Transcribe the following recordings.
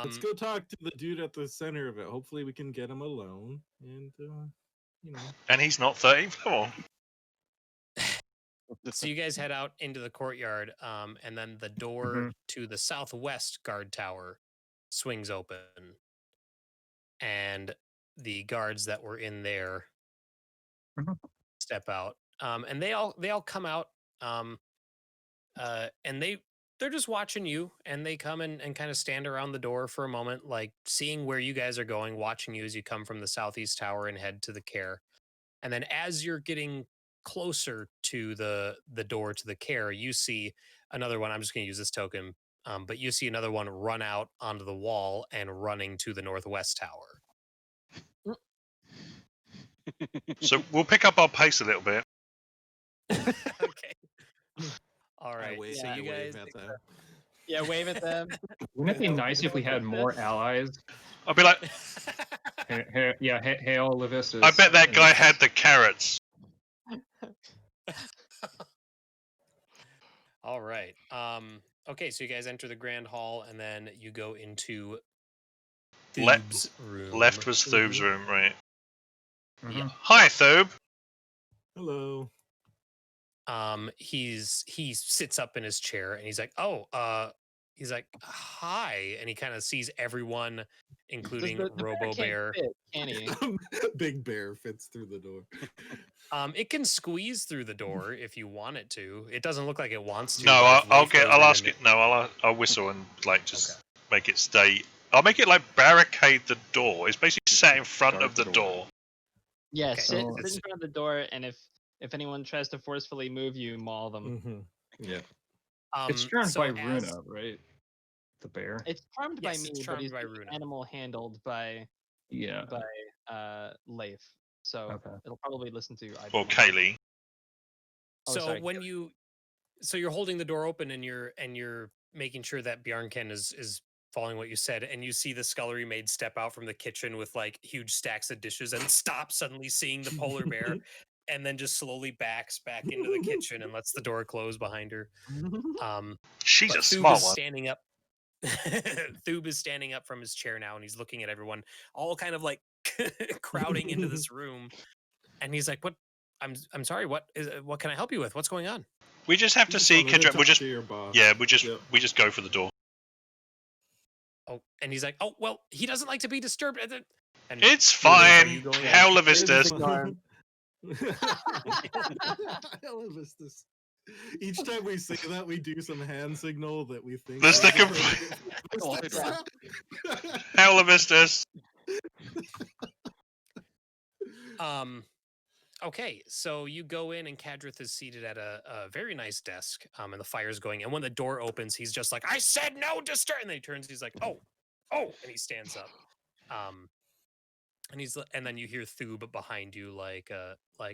Let's go talk to the dude at the center of it. Hopefully we can get him alone. And, And he's not 30? Come on. So you guys head out into the courtyard, and then the door to the southwest guard tower swings open. And the guards that were in there step out. And they all come out. And they're just watching you, and they come and kind of stand around the door for a moment, like seeing where you guys are going, watching you as you come from the southeast tower and head to the care. And then as you're getting closer to the door to the care, you see another one. I'm just going to use this token, but you see another one run out onto the wall and running to the northwest tower. So we'll pick up our pace a little bit. Okay. All right. So you guys, wave at them. Wouldn't it be nice if we had more allies? I'll be like, hail Levistus. I bet that guy had the carrots. All right. Okay, so you guys enter the grand hall, and then you go into Thoob's room. Left was Thoob's room, right? Yeah. Hi, Thoob. Hello. He sits up in his chair, and he's like, he's like, hi, and he kind of sees everyone, including Robo Bear. Can he? Big Bear fits through the door. It can squeeze through the door if you want it to. It doesn't look like it wants to. No, I'll ask it. No, I'll whistle and make it stay. I'll make it like barricade the door. It's basically sat in front of the door. Yeah, sit in front of the door, and if anyone tries to forcefully move you, maul them. Yeah. It's charmed by Rúna, right? The bear. It's charmed by me, it's but charmed he's by the Rúna. animal handled by Leif. So it'll probably listen to Or Cayleigh. So so you're holding the door open, and you're making sure that Bjarnken is following what you said, and you see the scullery maid step out from the kitchen with like huge stacks of dishes and stop suddenly seeing the polar bear. And then just slowly backs back into the kitchen and lets the door close behind her. She's a small one. Standing up. Thoob is standing up from his chair now, and he's looking at everyone, all kind of like crowding into this room. And he's like, "What? I'm sorry. What can I help you with? What's going on?" We just have to see Kadroth. We just go for the door. Oh, and he's like, "Oh well, he doesn't like to be disturbed." And it's fine. Hail Levistus. Each time we say that, we do some hand signal that we think. There's the Hail Levistus. Okay, so you go in, and Kadroth is seated at a very nice desk, and the fire's going. And when the door opens, he's just like, "I said no disturb!" And then he turns, he's like, "Oh," and he stands up. And then you hear Thoob behind you, like,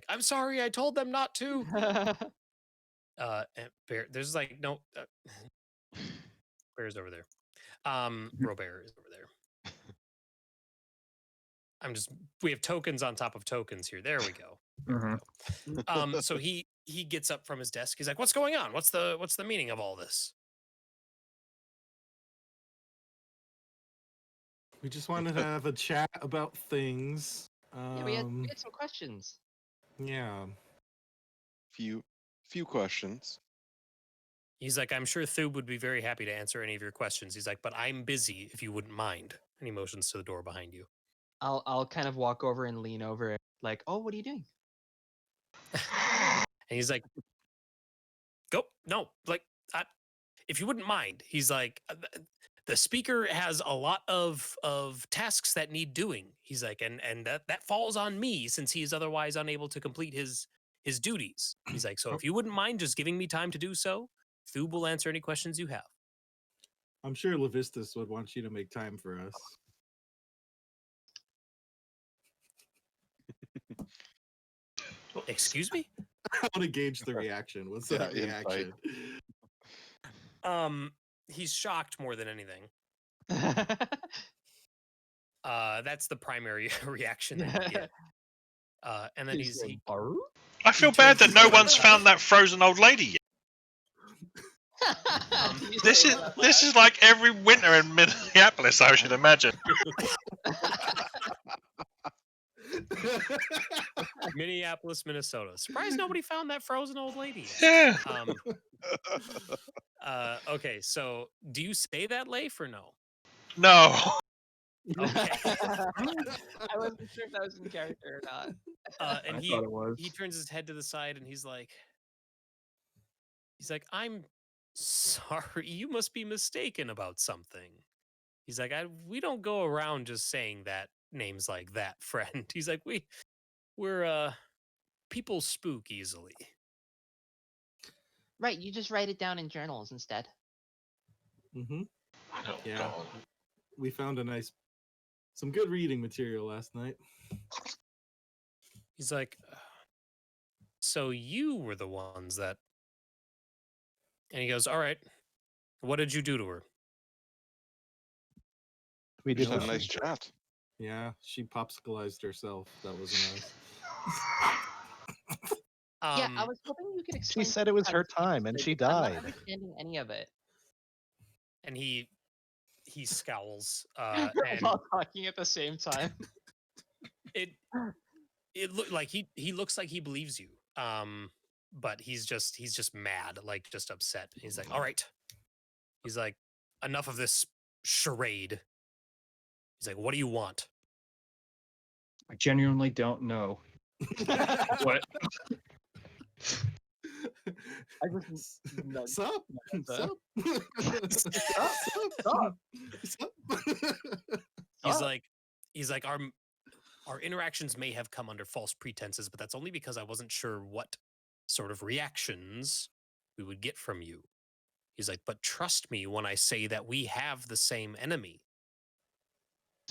"I'm sorry, I told them not to." And Bear, there's like no, Bear's over there. Robert is over there. We have tokens on top of tokens here. There we go. So he gets up from his desk. He's like, "What's going on? What's the meaning of all this?" We just wanted to have a chat about things. We had some questions. Yeah. Few questions. He's like, "I'm sure Thoob would be very happy to answer any of your questions." He's like, "But I'm busy, if you wouldn't mind." And he motions to the door behind you. I'll kind of walk over and lean over, like, "Oh, what are you doing?" And he's like, "Go, no, like, if you wouldn't mind." He's like, "The speaker has a lot of tasks that need doing." He's like, and that falls on me, since he is otherwise unable to complete his duties. He's like, "So if you wouldn't mind just giving me time to do so, Thoob will answer any questions you have." I'm sure Levistus would want you to make time for us. Excuse me? I want to gauge the reaction. What's that reaction? He's shocked more than anything. That's the primary reaction that you get. And then I feel bad that no one's found that frozen old lady yet. This is like every winter in Minneapolis, I should imagine. Minneapolis, Minnesota. Surprised nobody found that frozen old lady yet. Yeah. Okay, so do you say that, Leif, or no? No. Okay. I wasn't sure if that was in character or not. And I thought it was. he turns his head to the side and he's like, I'm sorry, you must be mistaken about something. He's like, we don't go around just saying that names like that, friend. He's like, we're people spook easily. Right, you just write it down in journals instead. Mm-hmm. Oh, Yeah. God. We found some good reading material last night. He's like, so you were the ones that... And he goes, all right, what did you do to her? We Just did had a nice chat. Yeah, she popsicleized herself. That was nice. Yeah, I was hoping you could explain. She said it was how her to time and because she I'm died. not understanding any of it. And he scowls. We're And all talking at the same time. it looked like he looks like he believes you. But he's just mad, like just upset. He's like, all right. He's like, enough of this charade. He's like, what do you want? I genuinely don't know. What? I just Sup? Sup? Sup? He's like, our interactions may have come under false pretenses, but that's only because I wasn't sure what sort of reactions we would get from you. He's like, but trust me when I say that we have the same enemy.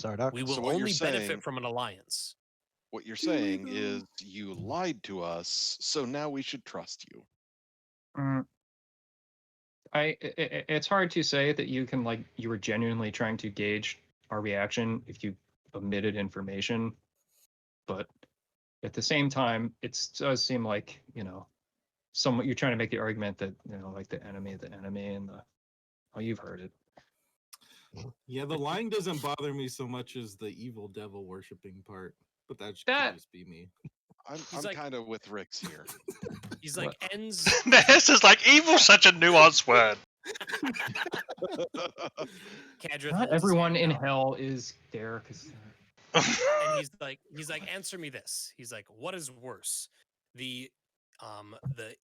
Sardock. We So will what you're only benefit saying- from an alliance. What you're saying is you lied to us, so now we should trust you. It's hard to say that you can you were genuinely trying to gauge our reaction if you omitted information, but at the same time, it does seem like somewhat you're trying to make the argument that like the enemy of the enemy and you've heard it. Yeah, the lying doesn't bother me so much as the evil devil worshipping part, but that could just be me. I'm like- kind of with Rix here. He's like, ends. Nahesa's like, evil's such a nuanced word. Kadroth Not holds his everyone hand in out, hell is there because and he's like, answer me this. He's like, what is worse, the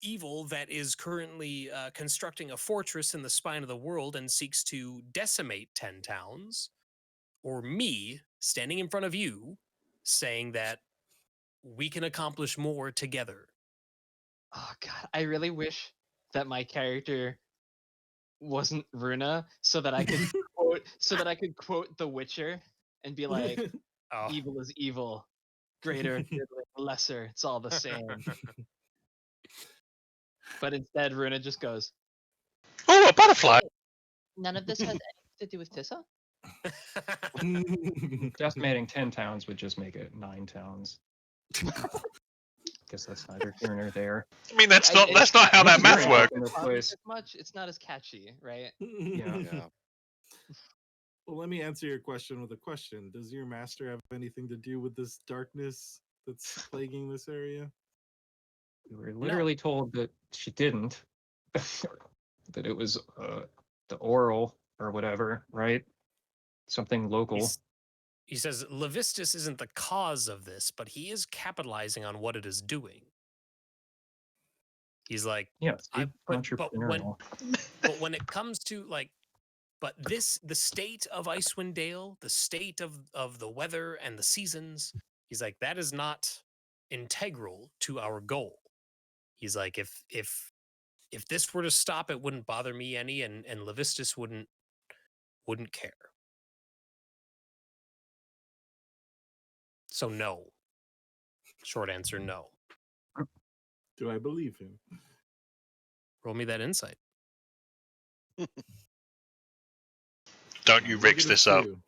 evil that is currently constructing a fortress in the spine of the world and seeks to decimate 10 towns, or me standing in front of you saying that we can accomplish more together? Oh god, I really wish that my character wasn't Rúna, so that I could quote The Witcher and be like, Oh. evil is evil, greater, lesser, it's all the same. But instead, Rúna just goes, Oh, a butterfly. none of this has anything to do with Tissa? decimating 10 towns would just make it 9 towns. Guess that's neither here nor there. I mean, that's not how that math Very works. in this As place. much, it's not as catchy, right? Yeah. Yeah. Well, let me answer your question with a question. Does your master have anything to do with this darkness that's plaguing this area? We were literally told that she didn't. That it was the oral or whatever, right? Something local. He says Levistus isn't the cause of this, but he is capitalizing on what it is doing. He's like, Yes, but entrepreneurial. when it comes to the state of Icewind Dale, the state of the weather and the seasons, he's like, that is not integral to our goal. He's like, if this were to stop, it wouldn't bother me any, and Levistus wouldn't care. So no. Short answer, no. Do I believe him? Roll me that insight. Don't you Rix this up. -2.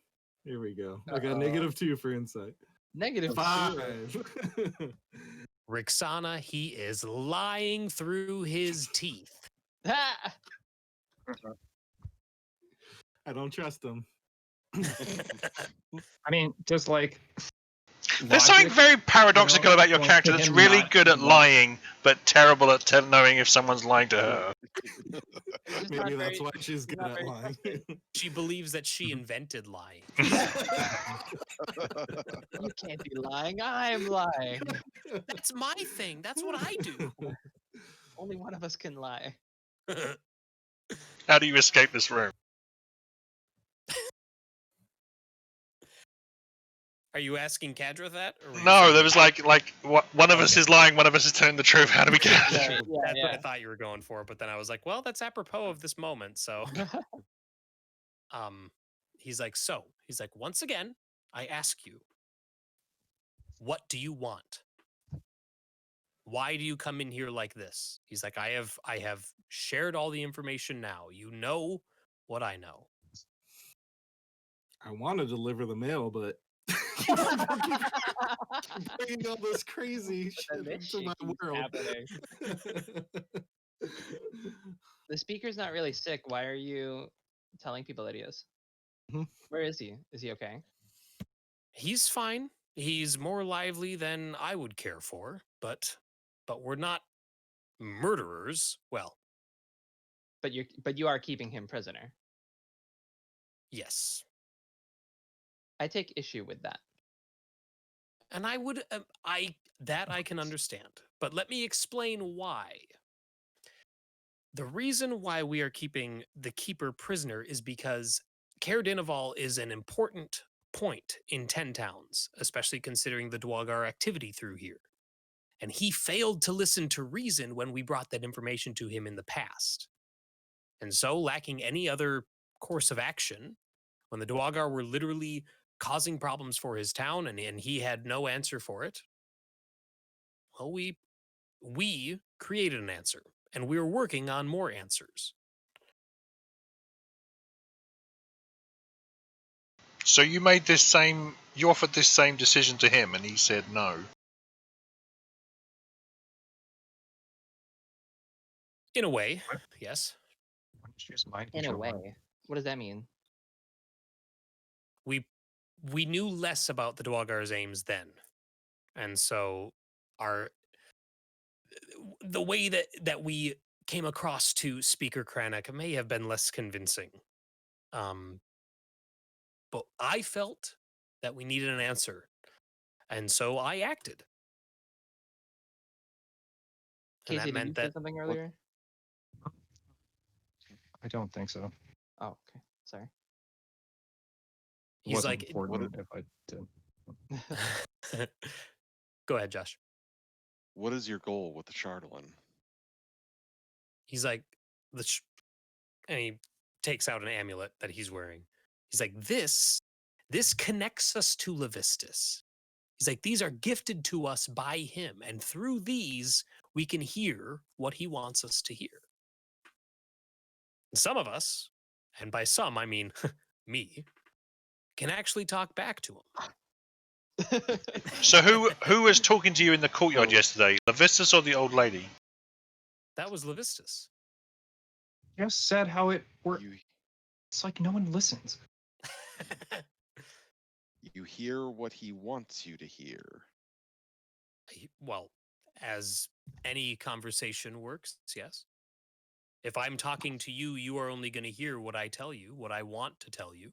Here we go. I got -2 for insight. -5. 5. Rixana, he is lying through his teeth. Ah! I don't trust him. I mean, just like There's something logic, very paradoxical about your points character to that's him really not good at lying. lying, but terrible at knowing if someone's lying to her. He's just Maybe not that's very- why she's he's good not at very lying. She believes that she invented lying. You can't be lying. I'm lying. That's my thing. That's what I do. Only one of us can lie. How do you escape this room? Are you asking Kadroth that? Or were you No, saying- there was one of us Okay. is lying, one of us is telling the truth. How do we get out of this Right, room? yeah, That's what I yeah. thought you were going for, but then I was like, well, that's apropos of this moment. So, he's like, once again, I ask you, what do you want? Why do you come in here like this? He's like, I have shared all the information now. You know what I know. I want to deliver the mail, but bringing all this crazy shit this into shit my keeps world. happening. The speaker's not really sick. Why are you telling people that he is? Mhm. Where is he? Is he okay? He's fine. He's more lively than I would care for, but we're not murderers. Well, But you are keeping him prisoner. yes. I take issue with that. And I would I can understand. But let me explain why. The reason why we are keeping the keeper prisoner is because Caer Dineval is an important point in 10 towns, especially considering the Dwagar activity through here. And he failed to listen to reason when we brought that information to him in the past. And so, lacking any other course of action, when the Dwagar were literally causing problems for his town and he had no answer for it, well, we created an answer, and we're working on more answers. So you offered this same decision to him, and he said no. In a way, yes. Why don't you just mind In a control way. him? What does that mean? We knew less about the Dwagar's aims then. And so the way that we came across to Speaker Cranach may have been less convincing. But I felt that we needed an answer. And so I acted. And Casey, that did you meant say that something earlier? I don't think so. Oh, okay. Sorry. he's Wasn't like, important if I did. go ahead, Josh. What is your goal with the Charlatan? He's like, and he takes out an amulet that he's wearing. He's like, this connects us to Levistus. He's like, these are gifted to us by him, and through these we can hear what he wants us to hear. And some of us, and by some I mean me, can actually talk back to him. So who was talking to you in the courtyard So- yesterday? Levistus or the old lady? That was Levistus. Just said how it worked. You, It's like no one listens. you hear what he wants you to hear. Well, as any conversation works, yes. If I'm talking to you, you are only going to hear what I tell you, what I want to tell you.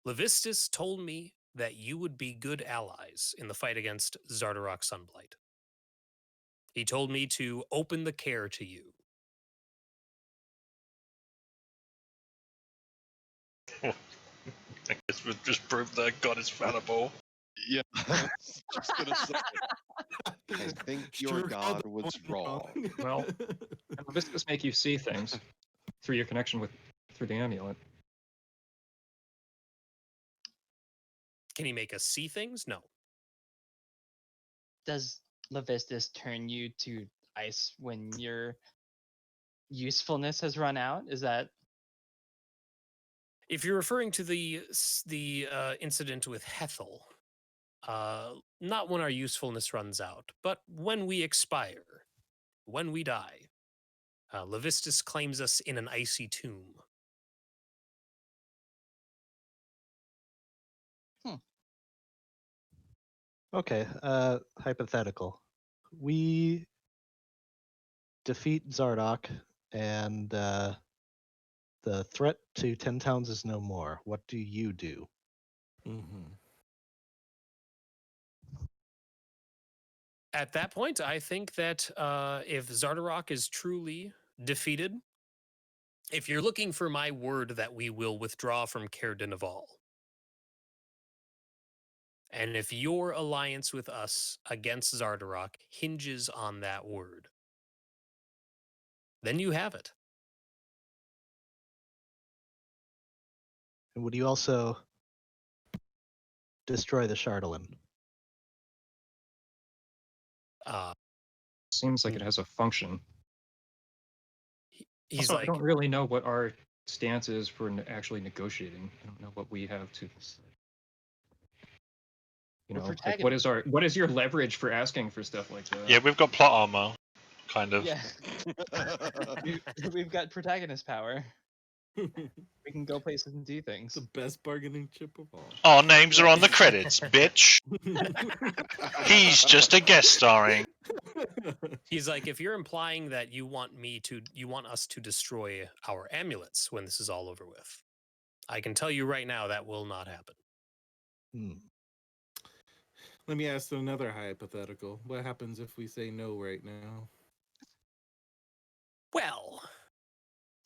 Levistus told me that you would be good allies in the fight against Zardarok Sunblight. He told me to open the care to you. I guess we've just proved that God is fallible. Yeah. Just gonna say, I think your Sure god called was that one wrong. Well, And Levistus make you see things through your connection through the amulet. Can he make us see things? No. Does Levistus turn you to ice when your usefulness has run out? Is that If you're referring to the incident with Hethel, not when our usefulness runs out, but when we expire, when we die, Levistus claims us in an icy tomb. Okay, hypothetical. We defeat Zardoc, and the threat to 10 towns is no more. What do you do? Mm-hmm. At that point, I think that if Zardarok is truly defeated, if you're looking for my word that we will withdraw from Caer Dineval, and if your alliance with us against Zardarok hinges on that word, then you have it. And would you also destroy the Shardolin? Seems like it has a function. He's Also, like, I don't really know what our stance is for actually negotiating. I don't know what we have to. You We're know, like protagonists. what is your leverage for asking for stuff like that? Yeah, we've got plot armor, kind of. Yeah, we've got protagonist power. We can go places and do things. The best bargaining chip of all. Our names are on the credits, bitch. He's just a guest starring. he's like, if you're implying that you want us to destroy our amulets when this is all over with, I can tell you right now that will not happen. Let me ask another hypothetical. What happens if we say no right now? Well,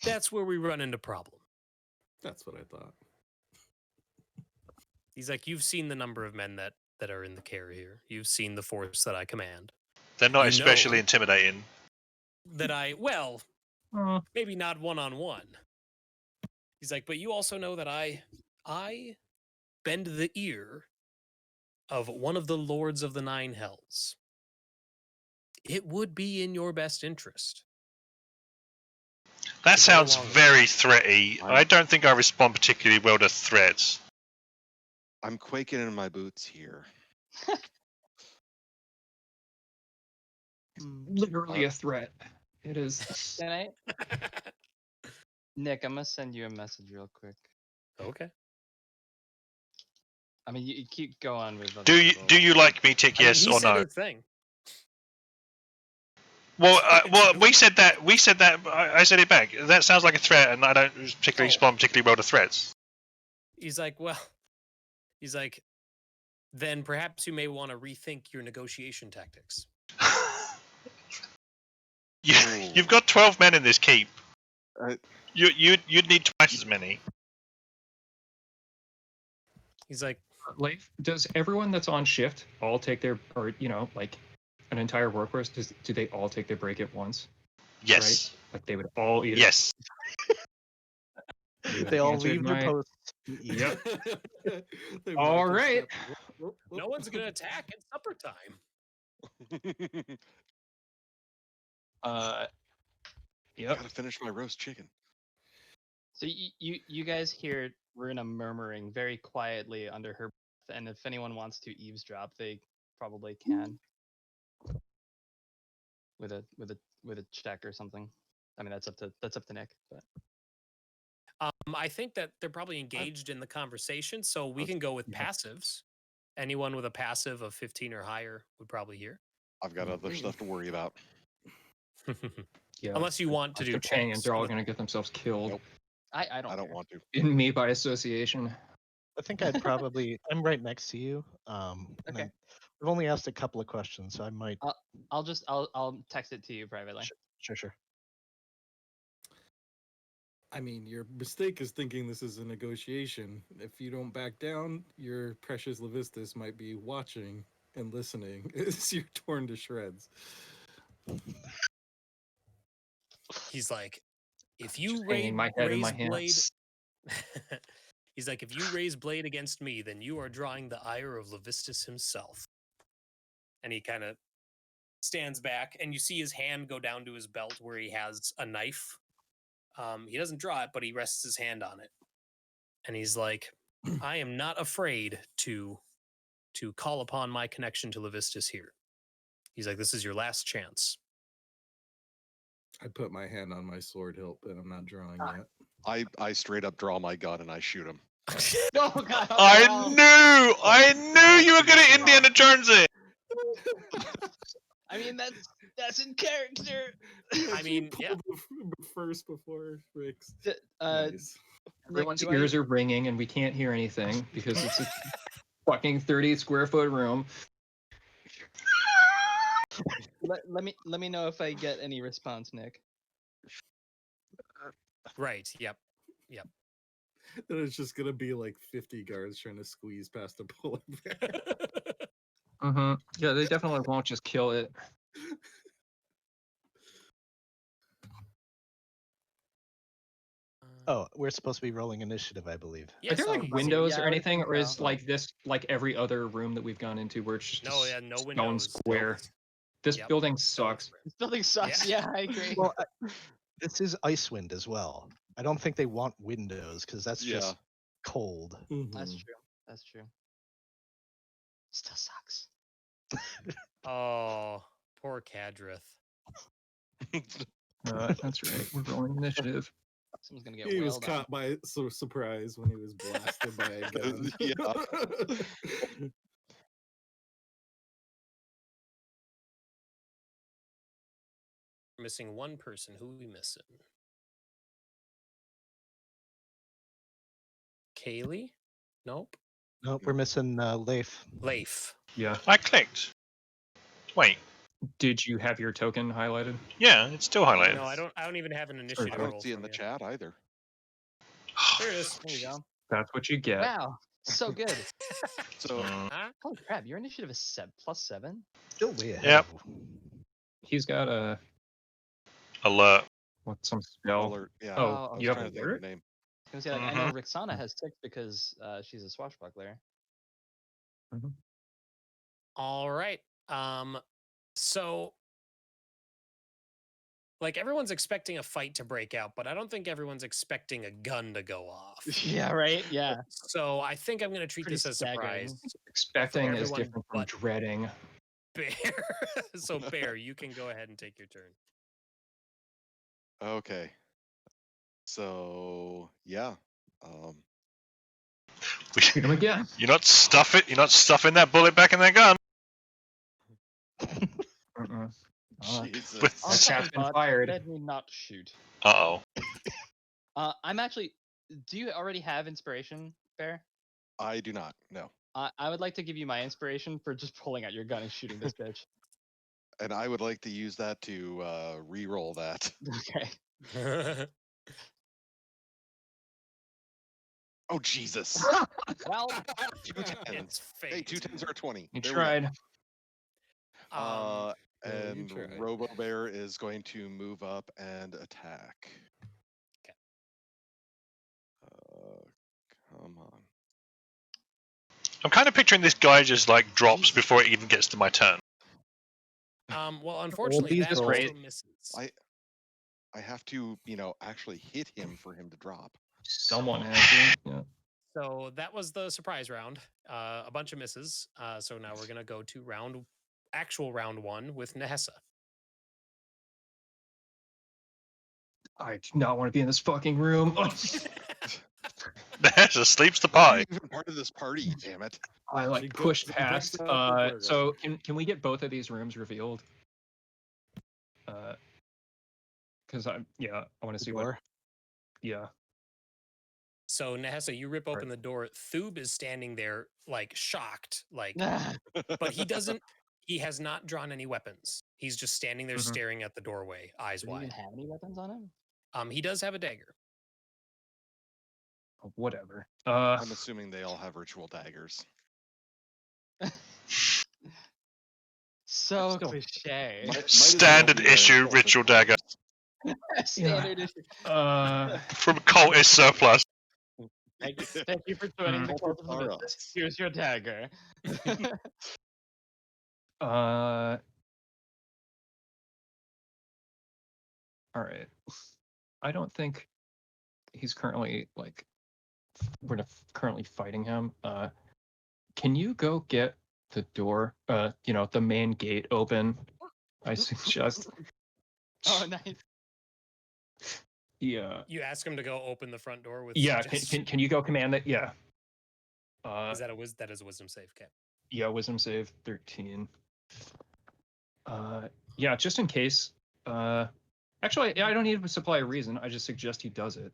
that's where we run into problem. That's what I thought. He's like, you've seen the number of men that are in the care here. You've seen the force that I command. They're not You especially know intimidating. that maybe not one-on-one. He's like, but you also know that I bend the ear of one of the lords of the Nine Hells. It would be in your best interest. That To go sounds along with very threaty. I don't think I respond particularly well to threats. I'm quaking in my boots here. Literally a threat. It is. Can I? Nick, I'm gonna send you a message real quick. Okay. I mean, you keep going with. Do you like me, Tick? Yes he or said no? a thing. Well, we said that. I said it back. That sounds like a threat, and I don't particularly respond particularly well to threats. He's like, then perhaps you may want to rethink your negotiation tactics. You've got 12 men in this keep. Uh, You'd need twice as many. He's like, Leif, does everyone that's on shift all take their, or like an entire workforce? Do they all take their break at once? Yes. Right? Like they would all eat. Yes. You They all answered leave their my- posts. Yep. They All might just right. step- whoop, no whoop. one's gonna attack at supper time. Yep. Gotta finish my roast chicken. So you guys hear Rúna murmuring very quietly under her breath, and if anyone wants to eavesdrop, they probably can. With a check or something. I mean, that's up to Nick. But I think that they're probably engaged in the conversation, so we can go with Yeah. passives. Anyone with a passive of 15 or higher would probably hear. I've got other stuff to worry about. Yeah. Unless you want to do Companions checks. are all going to get themselves killed. Nope. I don't. I don't care. want to. In me by association. I think I'd probably. I'm right next to you. And Okay. I've only asked a couple of questions, so I might. I'll text it to you privately. Sure. I mean, your mistake is thinking this is a negotiation. If you don't back down, your precious Levistus might be watching and listening as you're torn to shreds. He's like, if you Just hanging my head in my blade, hands. he's like, if you raise blade against me, then you are drawing the ire of Levistus himself. And he kind of stands back, and you see his hand go down to his belt where he has a knife. He doesn't draw it, but he rests his hand on it. And he's like, I am not afraid to call upon my connection to Levistus here. He's like, this is your last chance. I put my hand on my sword hilt, but I'm not drawing Ah. yet. I straight up draw my gun and I shoot him. Oh god! I knew you were going to Indiana Jones it. I mean, that's in character. I mean, yeah. First before Rix. Nick, Nice. Everyone's do I- ears are ringing and we can't hear anything because it's a fucking 30 square foot room. let me know if I get any response, Nick. Right. Yep. Then it's just gonna be like 50 guards trying to squeeze past a polar bear. Mm-hmm. Yeah, they definitely won't just kill it. Oh, we're supposed to be rolling initiative, I believe. Yeah, Are there so- like windows yeah, or I would anything, think or is so. like this like every other room that we've gone into where it's just No, a yeah, no stone windows. square? This Yep. building Stone sucks. square. This building sucks. Yeah. Yeah, I agree. Well, this is Icewind as well. I don't think they want windows because that's just cold. That's Mhm. true. That's true. Still sucks. Oh, poor Kadroth. That's right. We're rolling initiative. Someone's gonna get He was wailed on. caught by surprise when he was blasted by a gun. Yeah. We're missing one person. Who are we missing? Cayleigh? Nope. Nope, we're missing Leif. Leif. Yeah. I clicked. Wait. Did you have your token highlighted? Yeah, it's still highlighted. No, I don't even have an I initiative don't roll see in from the you. chat either. There it is. There you go. That's what you get. Wow, so good. So Huh? Holy crap, your initiative is +7. Still way ahead. Yep. He's got a Alert. some spell. alert. Yeah. Oh, Oh, I was you have trying a to think of alert? the name. I was gonna say, like, I know Rixana has 6 because she's a swashbuckler. All right. So like everyone's expecting a fight to break out, but I don't think everyone's expecting a gun to go off. Yeah, right. Yeah. So I think I'm going to treat Pretty this as a staggering. surprise. Expecting is everyone different from but- dreading. Bear. So Bear, you can go ahead and take your turn. Okay. So yeah. Shoot him again. You're not stuffing that bullet back in that gun. Jesus. But- On That second shot's been thought, fired. let me not shoot. Uh-oh. I'm actually. Do you already have inspiration, Bear? I do not. No. I would like to give you my inspiration for just pulling out your gun and shooting this bitch. And I would like to use that to re-roll that. Okay. Oh Jesus! Well, 2 10s. It's Hey, fate. 2 10s are 20. You There we go. tried. Yeah, you And tried. Robo Bear is going to move up and attack. Okay. Come on. I'm kind of picturing this guy just like drops before it even gets to my turn. Well, unfortunately, these that rolls- also misses. I have to, actually hit him for him to drop. Someone has to. Yeah. So that was the surprise round. A bunch of misses. So now we're gonna go to actual round 1 with Nahesa. I do not want to be in this fucking room. Nahesa sleeps the I'm party. not even part of this party, damn it. I She like goes- pushed she past. jumps out the door, So can we get both of these rooms revealed? Because I want to see what. Door. Yeah. So Nahesa, you rip open Right. the door. Thub is standing there, like shocked, like, nah. but he doesn't. He has not drawn any weapons. He's just standing there Mhm. staring at the doorway, eyes Does he even wide. have any weapons on him? He does have a dagger. Whatever. I'm assuming they all have ritual daggers. So Still- cliche. Might as well Standard be wearing issue cloth ritual as dagger well. Standard issue. from cultist surplus. Thank you for joining the cult of the Alright. business. Here's your dagger. All right. I don't think he's currently currently fighting him. Can you go get the door? The main gate open. I suggest. Oh, nice. Yeah. You ask him to go open the front door with. Yeah. suggestion. Can you go command that? Yeah. Is that that is a wisdom save? Okay. Yeah, wisdom save 13. Yeah, just in case. Actually, yeah, I don't need to supply a reason. I just suggest he does it.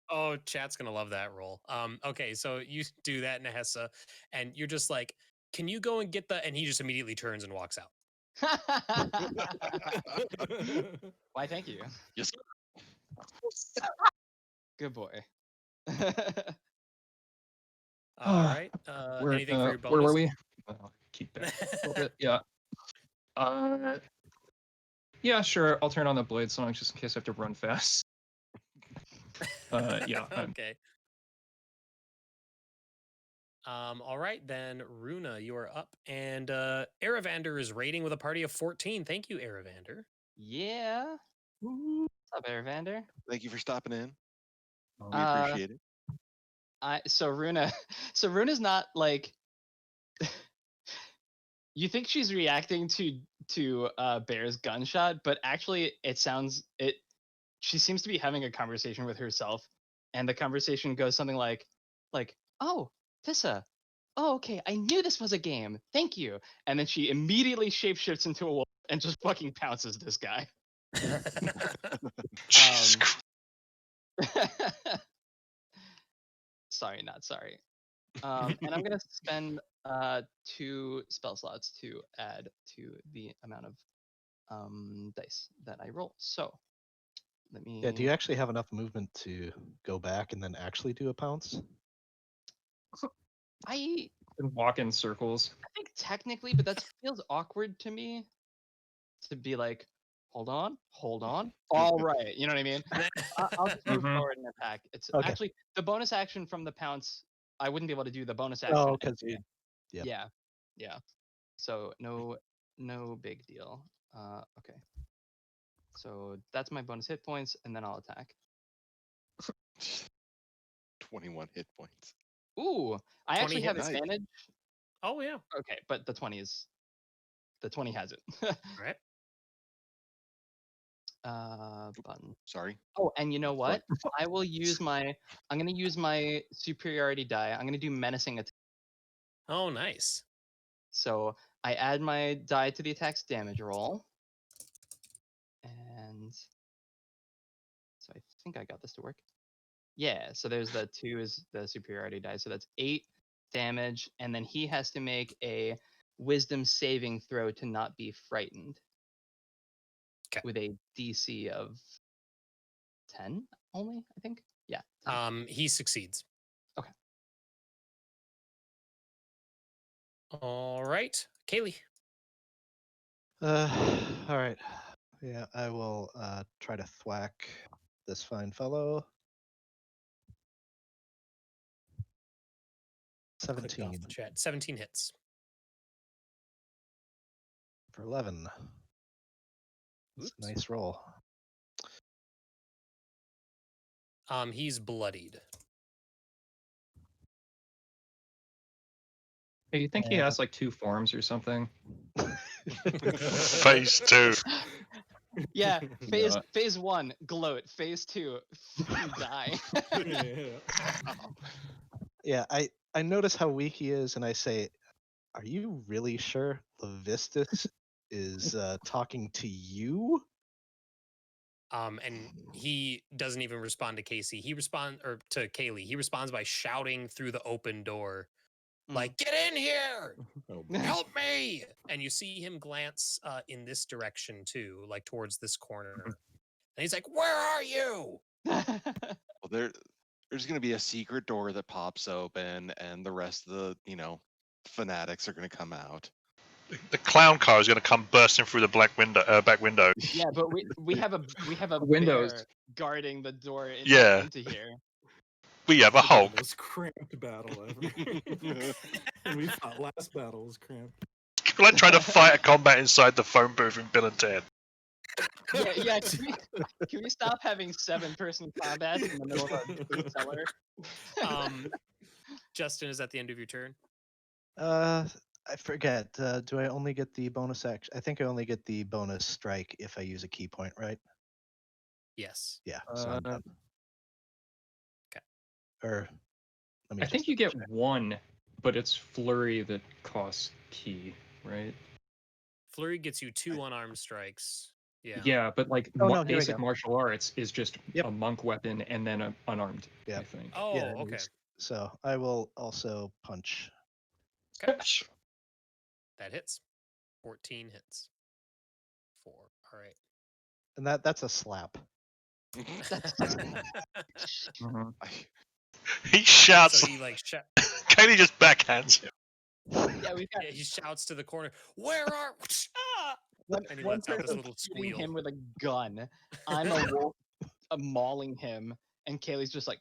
Oh, chat's gonna love that roll. Okay, so you do that, Nahesa, and you're just like, "Can you go and get the?" And he just immediately turns and walks out. Why? Thank you. Yes. Good boy. All right. Anything for your bonus? Where were we? I'll keep back a little bit. Yeah. Yeah, sure. I'll turn on the blade song just in case I have to run fast. Yeah. Okay. All right, then, Rúna, you are up. And Eravander is raiding with a party of 14. Thank you, Eravander. Yeah. What's up, Eravander? Thank you for stopping in. We Uh, appreciate it. So Runa's not like you think she's reacting to Bear's gunshot, but actually she seems to be having a conversation with herself, and the conversation goes something like, "Oh, Tissa. Oh, okay. I knew this was a game. Thank you." And then she immediately shapeshifts into a wolf and just fucking pounces this guy. Jesus Christ. Sorry, not sorry. And I'm gonna spend 2 spell slots to add to the amount of dice that I roll. So let me. Yeah, do you actually have enough movement to go back and then actually do a pounce? I And walk in circles. think technically, but that feels awkward to me. To be like, hold on, all right, you know what I mean? I'll just move Mhm. forward and attack. It's Okay. actually the bonus action from the pounce. I wouldn't be able to do the bonus action. Oh, because you. Yep. Yeah. So no big deal. Okay. So that's my bonus hit points, and then I'll attack. 21 hit points. Ooh, I 20 actually have hits. Nice. advantage. Oh, yeah. Okay, but the 20 has it. All right. Button. Sorry. Oh, and you know what? I'm gonna use my superiority die. I'm gonna do menacing attack. Oh, nice. So I add my die to the attack's damage roll. And so I think I got this to work. Yeah, so there's the 2 is the superiority die. So that's 8 damage, and then he has to make a wisdom saving throw to not be frightened. 'Kay. With a DC of 10 only, I think. Yeah. 10. He succeeds. Okay. All right, Cayleigh. All right. Yeah, I will try to thwack this fine fellow. Clicked off 17 the chat. 17 hits. for 11. That's a nice roll. He's bloodied. Hey, you think he Yeah. has like 2 forms or something? Phase 2. Yeah, phase Yeah. phase 1, gloat. Phase 2, die. Yeah, I notice how weak he is, and I say, "Are you really sure Levistus is talking to you?" And he doesn't even respond to Casey. He responds to Cayleigh. He responds by shouting through the open door, like, "Get in here! Oh, Help me!" And you see him glance in this direction too, like towards this corner. And he's like, "Where are you?" Well, there's going to be a secret door that pops open, and the rest of the fanatics are going to come out. The clown car is going to come bursting through the back window. Yeah, but we have a Windows. bear guarding the door Yeah. into here. We have a It's the Hulk. most cramped battle ever. And we thought last battle was cramped. People like trying to fight a combat inside the phone booth in Bill and Ted. Yeah. Can we stop having 7-person combat in the middle of a food cellar? Justin, is at the end of your turn. I forget. Do I only get the bonus action? I think I only get the bonus strike if I use a key point, right? Yes. Yeah. So I'm done. Okay. Or let me. I just think you get double-check. one, but it's flurry that costs key, right? Flurry gets you 2 unarmed strikes. Yeah. Yeah, but like Oh, no, here we basic go. martial arts is just Yep. a monk weapon and then unarmed. Yep. I think. Oh, Yeah, it okay. is. So I will also punch. Okay. That hits. 14 hits. 4. All right. And that's a slap. Mhm. He shouts. So he like Cayleigh just backhands him. Yeah, we've got he shouts to the corner, "Where are?" Ah! one, And he one lets out this person little shooting squeal. him with a gun. I'm a wolf mauling him, and Cayleigh's just like.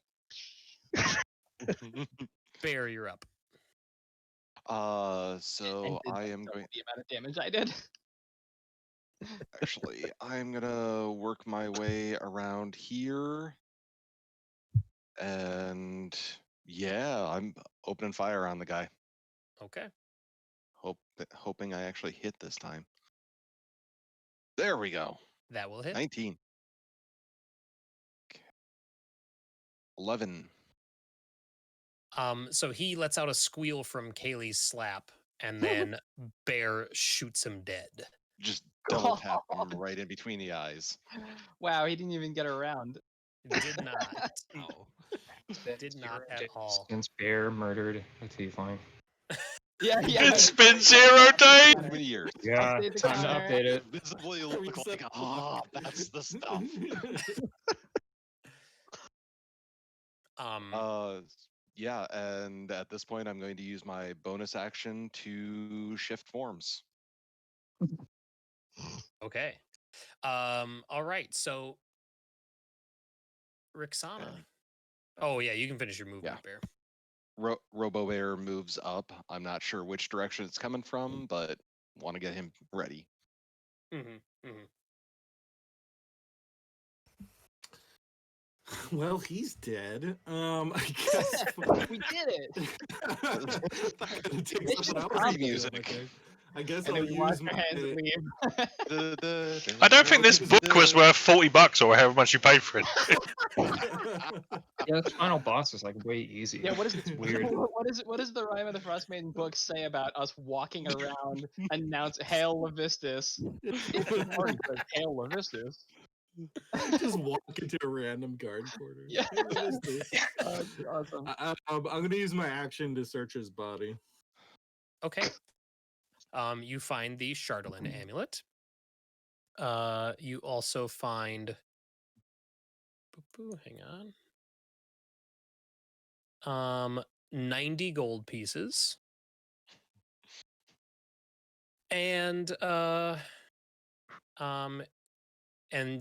Bear, you're up. So and I did am double going. the amount of damage I did. Actually, I'm gonna work my way around here, and yeah, I'm opening fire on the guy. Okay. Hoping I actually hit this time. There we go. That will hit. 19. Okay. 11. So he lets out a squeal from Cayleigh's slap, and then Bear shoots him dead. Just double tap him right in between the eyes. Wow, he didn't even get around. Did not. No. Did not at all. Since Bear murdered a tiefling. Yeah. It's been 0 days. How many years? Yeah, Update the time to counter. update it. Visibly look like, that's the stuff. Yeah, and at this point, I'm going to use my bonus action to shift forms. Okay. All right. So Rixana. Okay. Oh yeah, you can finish your movement, Yeah. Bear. Robo Bear moves up. I'm not sure which direction it's coming from, but want to get him ready. Mm-hmm. Mm-hmm. Well, he's dead. I guess We did it. Take Mission something else accomplished. to do, Music. okay. I guess And I'll then we wash use our my. hands and leave. I don't think this book was worth $40 or however much you paid for it. Yeah, this final boss is like way easy. Yeah, what is It's weird. what does the Rime of the Frost Maiden book say about us walking around, announce Hail Levistus? Hail Levistus. Just walk into a random guard quarter. Yeah. Hey, what is this? Awesome. I'm going to use my action to search his body. Okay. You find the Chardolin amulet. You also find. Hang on. 90 gold pieces. And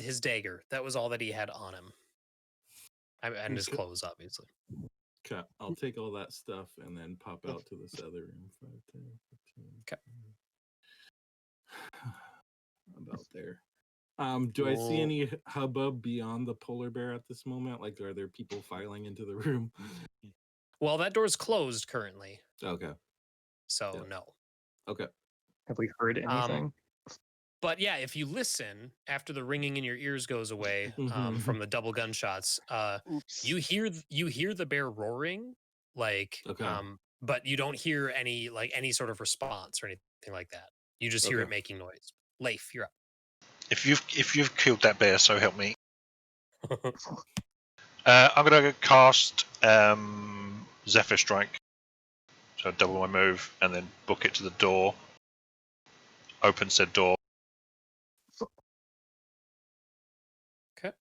his dagger. That was all that he had on him. And his Okay. clothes, obviously. Okay, I'll take all that stuff and then pop out to this other room. 5, 10, 15. Okay. About there. Do I see any hubbub beyond the polar bear at this moment? Like, are there people filing into the room? Well, that door's closed currently. Okay. So, Yeah. no. Okay. Have we heard anything? But yeah, if you listen after the ringing in your ears goes away from the double gunshots, you hear the bear roaring, like, but you don't hear any sort of response or anything like that. You just hear it making noise. Leif, you're up. If you've killed that bear, so help me. I'm gonna cast Zephyr Strike. So double my move and then book it to the door. Open said door. Okay.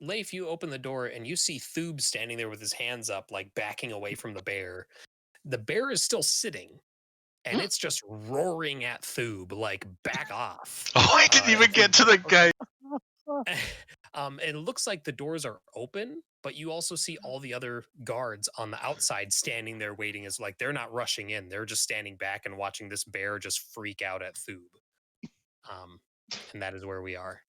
Leif, you open the door and you see Thoob standing there with his hands up, like backing away from the bear. The bear is still sitting, and it's just roaring at Thoob, like, back off. Oh, I didn't even get to the gate. It looks like the doors are open, but you also see all the other guards on the outside standing there waiting. As like they're not rushing in; they're just standing back and watching this bear just freak out at Thoob. And that is where we are.